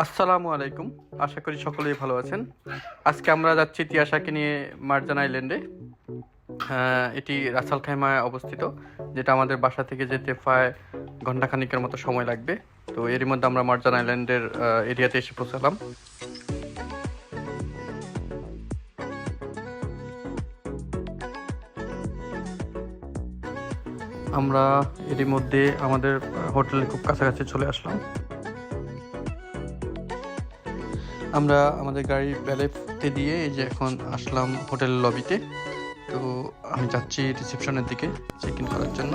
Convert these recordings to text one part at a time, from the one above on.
আসসালামু আলাইকুম। আশা করি সকলেই ভালো আছেন। আজকে আমরা যাচ্ছি তিয়াশাকে নিয়ে মার্জান আইল্যান্ডে। এটি রাসাল খাইমায় অবস্থিত, যেটা আমাদের বাসা থেকে যেতে প্রায় ঘন্টাখানিকের মতো সময় লাগবে। তো এরই মধ্যে আমরা মার্জান আইল্যান্ডের এরিয়াতে এসে পৌঁছালাম। আমরা এরই মধ্যে আমাদের হোটেলের খুব কাছাকাছি চলে আসলাম। আমরা আমাদের গাড়ি ভ্যালেতে দিয়ে এই যে এখন আসলাম হোটেল লবিতে। তো আমি যাচ্ছি রিসেপশনের দিকে চেক ইন করার জন্য।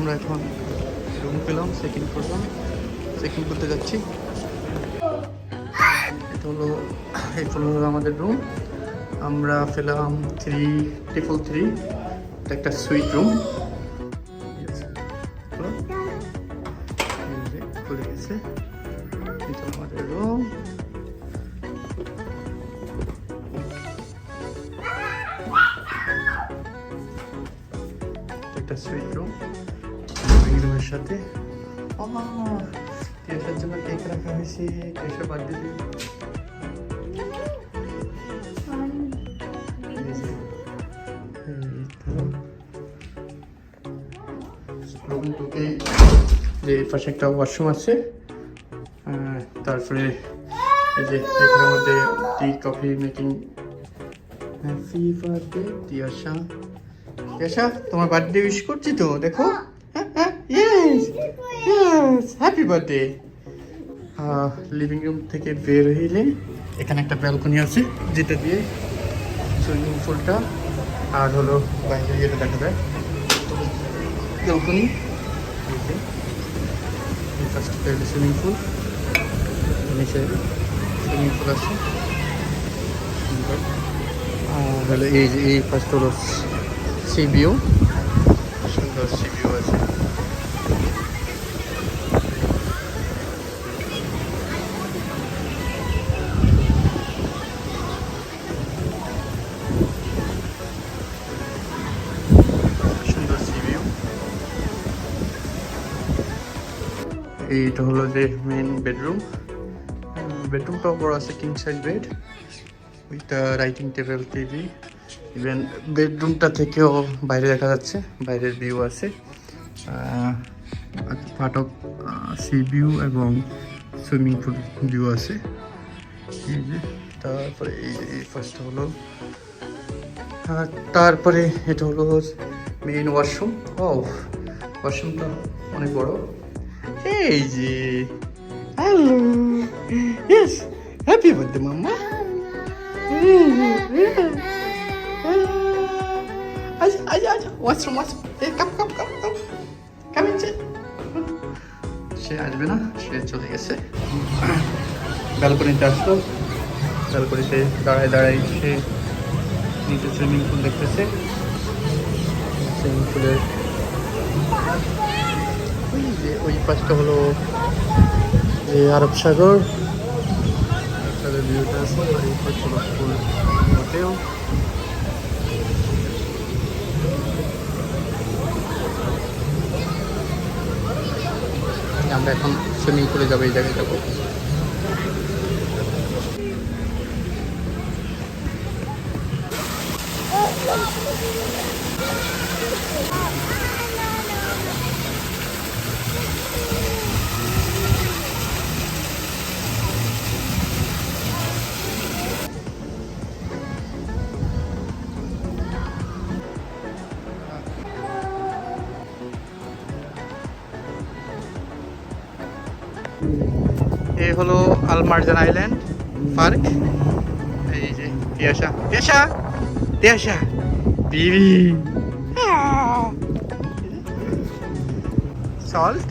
আমরা এখন রুম পেলাম, চেক ইন করলাম, চেক ইন করতে যাচ্ছি। এটা হলো আমাদের রুম। আমরা পেলাম 333। এটা একটা সুইট রুম। খুলে গেছে। এটা আমাদের রুম। একটা সুইট রুম রুমের সাথে তিয়াশার জন্য কেক রাখা হয়েছে। তিয়াশার বার্থডে দিন রুম ঢুকে যে পাশে একটা ওয়াশরুম আছে। তারপরে এই যে এখানের মধ্যে tea coffee making. Happy birthday Tiyasha. Tiyasha, তোমার বার্থডে উইশ করছি তো, দেখো। Yes yes, happy birthday. Living room থেকে বের হইলে এখানে একটা ব্যালকনি আছে, যেটা দিয়ে সুইমিং পুলটা আর হলো বাইরে ইয়েটা দেখা যায়। ব্যালকনি, সুইমিং পুল, নিচে সুইমিং পুল আছে। আর হলো এই যে এই ফার্স্ট হলো সি ভিউ, সুন্দর সি ভিউ আছে। সুন্দর সি ভিউ। এইটা হলো যে মেন বেডরুম। বেডরুমটাও বড় আছে, কিং সাইজ বেড, ওইটা রাইটিং টেবিল, টিভি। ইভেন বেডরুমটা থেকেও বাইরে দেখা যাচ্ছে, বাইরের ভিউ আছে, পার্ট অফ সি ভিউ এবং সুইমিং পুল ভিউ আছে। এই যে তারপরে এই যে ফার্স্ট হলো, তারপরে এটা হলো মেইন ওয়াশরুম। ওয়াশরুমটা অনেক বড়। এই যে hello, yes, happy birthday mamma. Washroom, সে আসবে না, সে চলে গেছে। ব্যালকনিতে আসলো, ব্যালকনিতে দাঁড়ায় সে নিচে সুইমিং পুল দেখতেছে। সুইমিং পুলের ওই যে ওই পাশটা হলো এই আরব সাগর, সাগরের ভিউটা আছে। আর এই পাশটা হলো ফুল হোটেল। আমরা এখন সুইমিং পুলে যাবো, এই জায়গায় যাবো। এই হলো আল মারজান আইল্যান্ড পার্ক। এই যে তিয়াশা, তিয়াশা, তিয়াশা বিবি salt.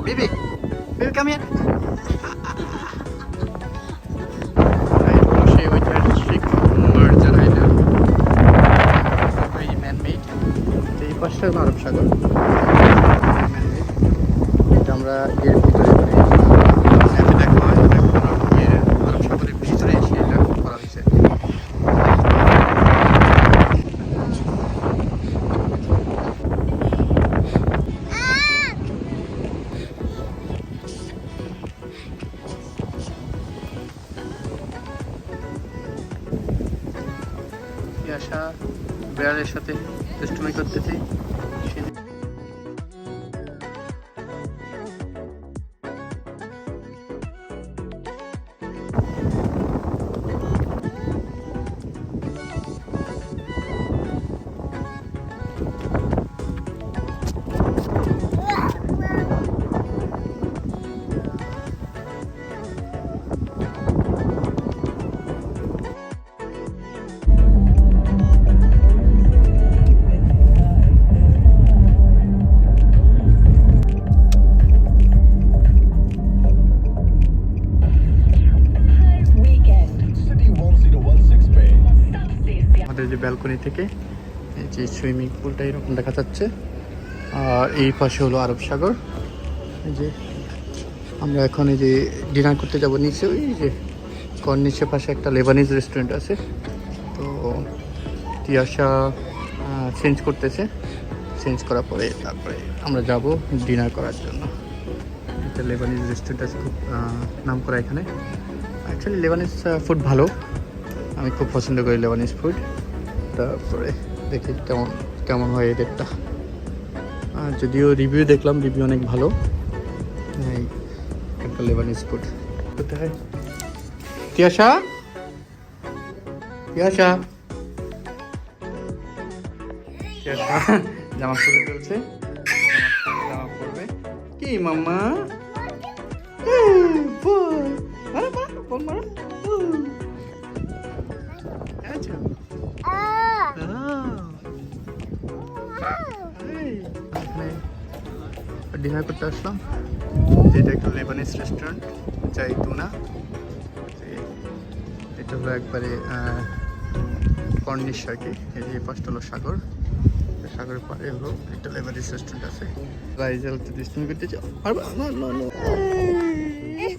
Baby, baby, come here. সেই ঐতিহাসিক মারজান আইল্যান্ড, ম্যানমেড। এই পাশটা আরব সাগর, এটা আমরা এর ভিতরে দেখা হয়। আরব সাগরের ভিতরে এসে এটা করা হয়েছে। তিয়াশা বিড়ালের সাথে দুষ্টুমি করতেছে। আমাদের যে ব্যালকনি থেকে এই যে সুইমিং পুলটা এরকম দেখা যাচ্ছে। আর এই পাশে হলো আরব সাগর। এই যে আমরা এখন এই যে ডিনার করতে যাব নিচে, ওই যে কর্নিশের পাশে একটা লেবানিজ রেস্টুরেন্ট আছে। তো তিয়াশা চেঞ্জ করতেছে, চেঞ্জ করার পরে তারপরে আমরা যাব ডিনার করার জন্য। একটা লেবানিজ রেস্টুরেন্ট আছে, খুব নাম করা এখানে। অ্যাকচুয়ালি লেবানিজ ফুড ভালো, আমি খুব পছন্দ করি লেবানিজ ফুড। তারপরে দেখি কেমন কেমন হয় এদেরটা। যদিও রিভিউ দেখলাম, রিভিউ অনেক ভালো। এই একটা লেবানিজ ফুড কোথায়? তিয়াশা, তিয়াশা, তিয়াশা জামা পরে ফেলছে। জামা পরবে কি মাম্মা? বল মারা মারা, বল মারা। ডিনার করতে আসলাম। এটা একটা লেবানিজ রেস্টুরেন্ট, জাইতুনা। এটা হলো একবারে কর্নিশ আর কি। এই যে পাশটা হলো সাগর, সাগরের পাড়ে হলো একটা লেবানিজ রেস্টুরেন্ট আছে। রাইজাল তো দুষ্টুমি করতে চাও? এই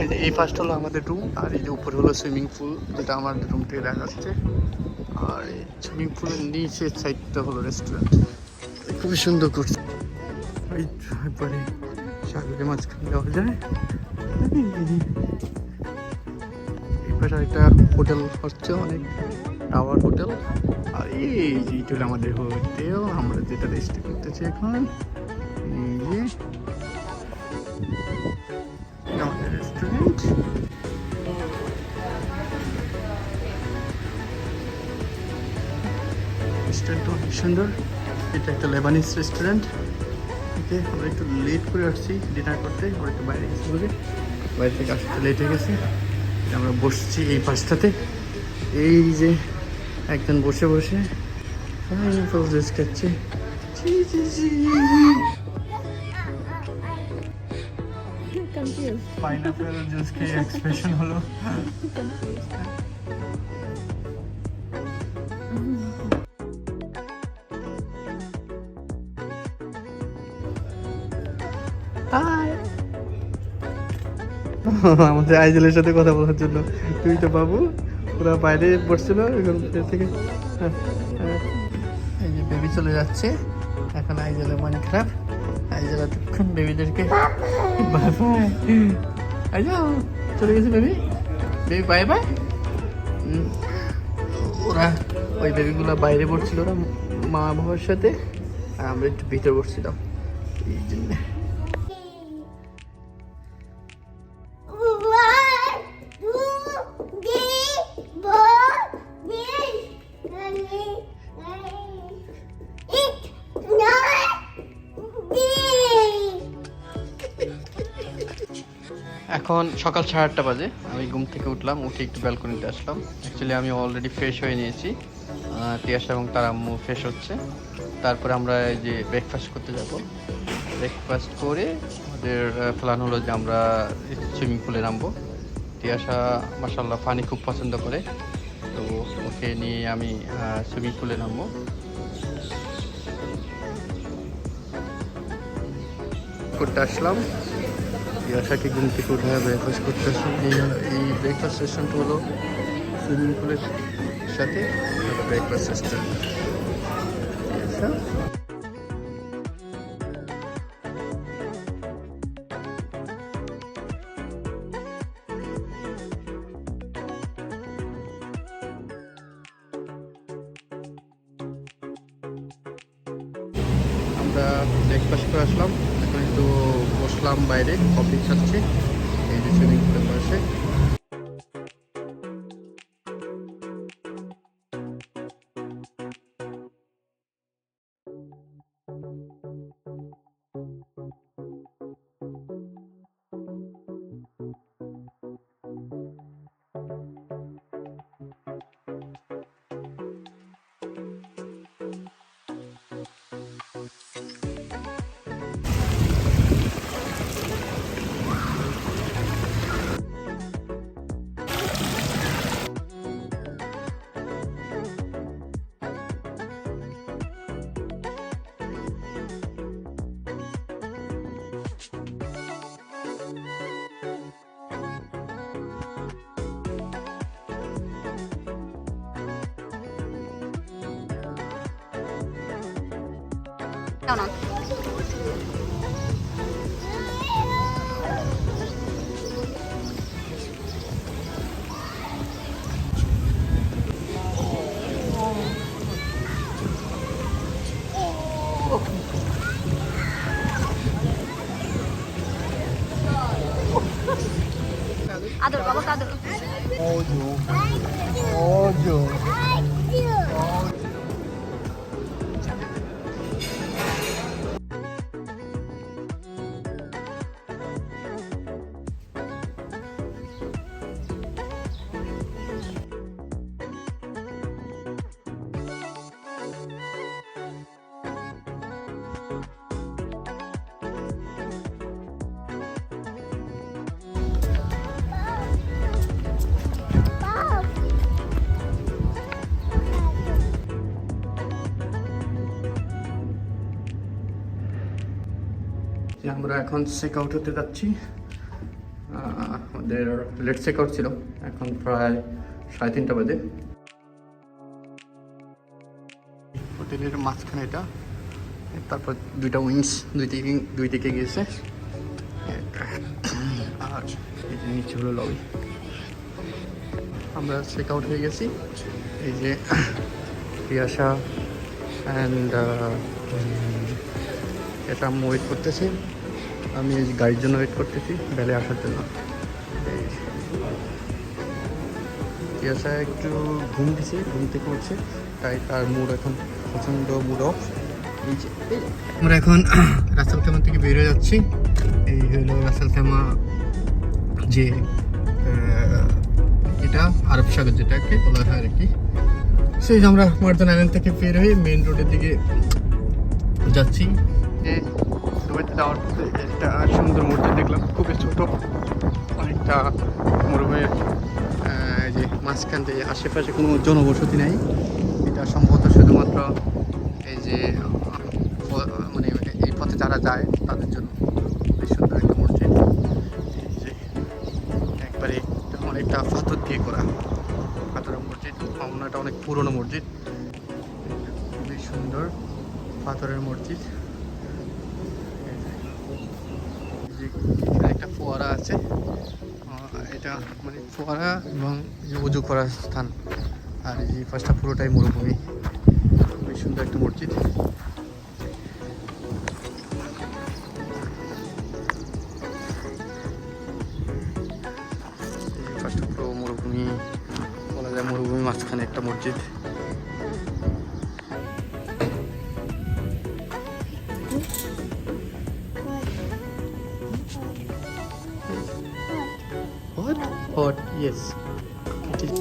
যে এই পাশটা হলো আমাদের রুম, আর এই যে উপরে হলো সুইমিং পুল, যেটা আমার রুম থেকে দেখা যাচ্ছে। আর এই সুইমিং পুলের নিচের সাইডটা হলো রেস্টুরেন্ট, খুবই সুন্দর করছে। পরে সাগরের মাঝখানে যাওয়া যায়। এই পাশে একটা হোটেল হচ্ছে, অনেক টাওয়ার হোটেল। আর এই যে এটা হলো আমাদের হোটেল, আমরা যেটা রেস্ট করতেছি এখন। এই যে আমাদের রেস্টুরেন্ট। রেস্টুরেন্ট অনেক সুন্দর। এটা একটা লেবানিজ রেস্টুরেন্ট। ওকে, আমরা একটু লেট করে আসছি ডিনার করতে, আমরা একটু বাইরে গেছি বলে বাইরে থেকে আসতে লেট হয়ে গেছে। আমরা বসছি এই পাশটাতে, এই যে একজন বসে বসে পাইনাপল জুস খাচ্ছে। পাইনাপল জুস খেয়ে এক্সপ্রেশন হলো। আমাদের আইজেলের সাথে কথা বলার জন্য দুইটা বাবু ওরা বাইরে বসছিল, এখন থেকে এই যে বেবি চলে যাচ্ছে। এখন আইজেলের মন খারাপ, আইজেল এতক্ষণ বেবিদেরকে বাই বাই, আইজাও চলে গেছে বেবি, বেবি বাই বাই। ওরা ওই বেবিগুলো বাইরে পড়ছিল, ওরা মা বাবার সাথে, আর আমরা একটু ভিতরে বসছিলাম এই জন্য। এখন সকাল 8:30 বাজে, আমি ঘুম থেকে উঠলাম, উঠে একটু ব্যালকনিতে আসলাম। অ্যাকচুয়ালি আমি অলরেডি ফ্রেশ হয়ে নিয়েছি, তিয়াশা এবং তার আম্মু ফ্রেশ হচ্ছে। তারপরে আমরা এই যে ব্রেকফাস্ট করতে যাব। ব্রেকফাস্ট করে আমাদের প্ল্যান হলো যে আমরা সুইমিং পুলে নামবো। তিয়াশা মাশাআল্লাহ পানি খুব পছন্দ করে, তো ওকে নিয়ে আমি সুইমিং পুলে নামবো। করতে আসলাম, তিয়াশাকে ঘুম থেকে উঠে ব্রেকফাস্ট করতে আসলাম। এই ব্রেকফাস্ট রেস্টুরেন্ট হলো সুইমিং পুলের সাথে ব্রেকফাস্ট রেস্টুরেন্ট। আমরা ব্রেকফাস্ট করে আসলাম, এখন একটু বসলাম বাইরে, কফি খাচ্ছি এই যে সুইমিং পুলের পাশে। No. Adul, bawa ke Adul. Ojo. আমরা এখন চেক আউট হতে যাচ্ছি। আমাদের লেট চেক আউট ছিল, এখন প্রায় 3:30 বাজে। হোটেলের মাঝখানে এটা, তারপর দুইটা উইংস দুই দিকে গিয়েছে, আর এই যে নিচে হলো লবি। আমরা চেক আউট হয়ে গেছি। এই যে তিয়াশা অ্যান্ড এটা আমি ওয়েট করতেছি, আমি এই গাড়ির জন্য ওয়েট করতেছি বেলে আসার জন্য। এই তিয়াশা একটু ঘুম দিছে, ঘুম থেকে উঠছে, তাই তার মুড এখন প্রচণ্ড মুড অফ। এই যে আমরা এখন রাসেল খেমা থেকে বেরিয়ে যাচ্ছি। এই হলো রাসেল খেমা, যে এটা আরব সাগর যেটাকে বলা হয় আর কি। সেই যে আমরা মার্জান আইল্যান্ড থেকে বের হয়ে মেইন রোডের দিকে যাচ্ছি। দুবাইতে যাওয়ার পথে একটা সুন্দর মসজিদ দেখলাম, খুবই ছোট, অনেকটা মরুভূমির যে মাঝখান থেকে, আশেপাশে কোনো জনবসতি নাই। এটা সম্ভবত শুধুমাত্র এই যে মানে এই পথে যারা যায় তাদের জন্য। খুবই সুন্দর একটা মসজিদ, এই যে একবারে অনেকটা পাথর দিয়ে করা, পাথরের মসজিদ। এটা অনেক পুরনো মসজিদ, খুবই সুন্দর পাথরের মসজিদ। এখানে একটা ফোয়ারা আছে, এটা মানে ফোয়ারা এবং উজু করার স্থান। আর এই যে পাশটা পুরোটাই মরুভূমি, খুবই সুন্দর একটা মসজিদ। এই পাশটা পুরো মরুভূমি বলা যায়, মরুভূমি মাঝখানে একটা মসজিদ। Hot? Hot, yes. It is.